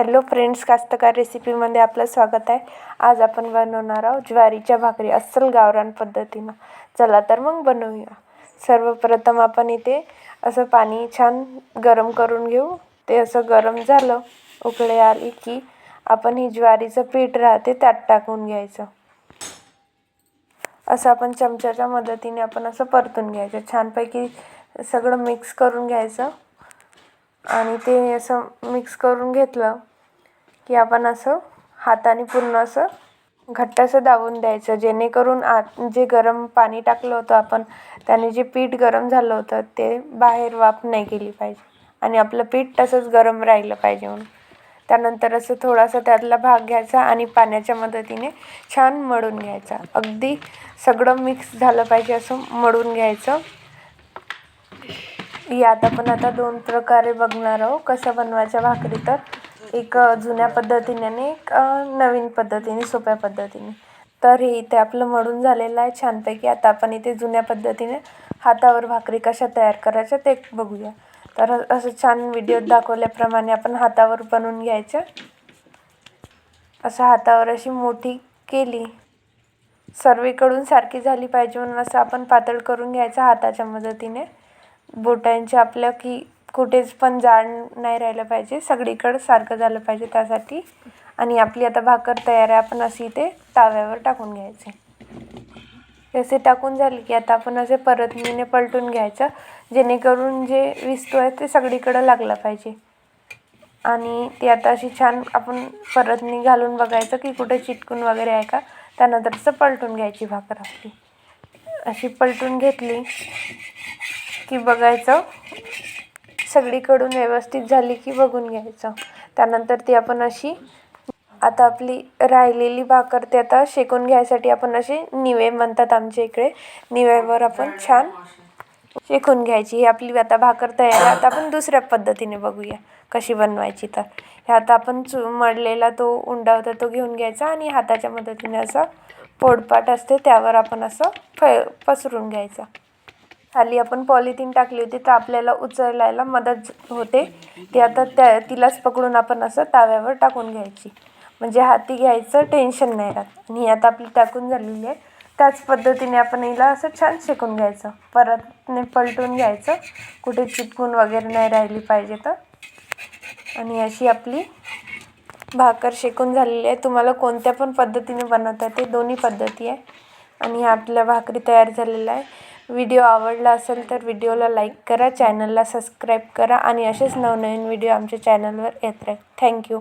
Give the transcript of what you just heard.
Hello friends, कास्तकार रेसिपीमध्ये आपलं स्वागत आहे. आज आपण बनवणार आहोत ज्वारीच्या भाकरी अस्सल गावरान पद्धतीनं. चला तर मग बनवूया. सर्वप्रथम आपण इथे असं पाणी छान गरम करून घेऊ. ते असं गरम झालं, उकळी आली की आपण ही ज्वारीचं पीठ राहते त्यात टाकून घ्यायचं. असं आपण चमच्याच्या मदतीने आपण असं परतून घ्यायचं. छानपैकी सगळं मिक्स करून घ्यायचं आणि ते असं मिक्स करून घेतलं की आपण असं हाताने पूर्ण असं घट्ट असं दाबून द्यायचं, जेणेकरून आत जे गरम पाणी टाकलं होतं आपण, त्याने जे पीठ गरम झालं होतं ते बाहेर वाफ नाही गेली पाहिजे आणि आपलं पीठ तसंच गरम राहिलं पाहिजे म्हणून. त्यानंतर असं थोडासा त्यातला भाग घ्यायचा आणि पाण्याच्या मदतीने छान मळून घ्यायचा. अगदी सगळं मिक्स झालं पाहिजे असं मळून घ्यायचं. यात आपण आता दोन प्रकारे बघणार आहोत कसं बनवायच्या भाकरी. तर एक जुन्या पद्धतीने आणि एक नवीन पद्धतीने, सोप्या पद्धतीने. तर हे इथे आपलं मळून झालेलं आहे छानपैकी. आता आपण इथे जुन्या पद्धतीने हातावर भाकरी कशा तयार करायच्या ते बघूया. तर असं छान व्हिडिओत दाखवल्याप्रमाणे आपण हातावर बनवून घ्यायचं. असं हातावर अशी मोठी केली, सर्वीकडून सारखी झाली पाहिजे म्हणून असं आपण पातळ करून घ्यायचं हाताच्या मदतीने. बोटांच्या आपल्या की कुठेच पण जाड नाही राहिलं पाहिजे, सगळीकडं सारखं झालं पाहिजे त्यासाठी. आणि आपली आता भाकर तयार आहे. आपण अशी ते ताव्यावर टाकून घ्यायचे. असे टाकून झाले की आता आपण असे परतनीने पलटून घ्यायचं, जेणेकरून जे विस्तू आहे ते सगळीकडं लागलं पाहिजे. आणि ती आता अशी छान आपण परतनी घालून बघायचं की कुठे चिटकून वगैरे आहे का. त्यानंतर असं पलटून घ्यायची भाकर आपली. अशी पलटून घेतली की बघायचं सगळीकडून व्यवस्थित झाली की बघून घ्यायचं. त्यानंतर ती आपण अशी आता आपली राहिलेली भाकर ते आता शेकून घ्यायसाठी आपण असे निवे म्हणतात आमच्या इकडे, निव्यावर आपण छान शेकून घ्यायची. ही आपली आता भाकर तयार आहे. आता आपण दुसऱ्या पद्धतीने बघूया कशी बनवायची. तर हे आता आपण मळलेला तो उंडा होता तो घेऊन घ्यायचा आणि हाताच्या मदतीने असं पोळपाट असते त्यावर आपण असं पसरून घ्यायचं. खाली आपण पॉलिथिन टाकली होती तर आपल्याला उचलायला मदत होते. ती आता तिलाच पकडून आपण असं ताव्यावर टाकून घ्यायची, म्हणजे हाती घ्यायचं टेन्शन नाही राहत. आणि आता आपली टाकून झालेली आहे. त्याच पद्धतीने आपण हिला असं छान शेकून घ्यायचं, परतने पलटून घ्यायचं, कुठे चिटकून वगैरे नाही राहिली पाहिजे तर. आणि अशी आपली भाकर शेकून झालेली आहे. तुम्हाला कोणत्या पण पद्धतीने बनवता येते, दोन्ही पद्धती आहे. आणि आपल्या भाकरी तयार झालेल्या आहे. व्हिडिओ आवडला असेल तर व्हिडिओला लाईक करा, चॅनलला सबस्क्राईब करा आणि असेच नवनवीन व्हिडिओ आमच्या चॅनलवर येत राहील. थँक्यू.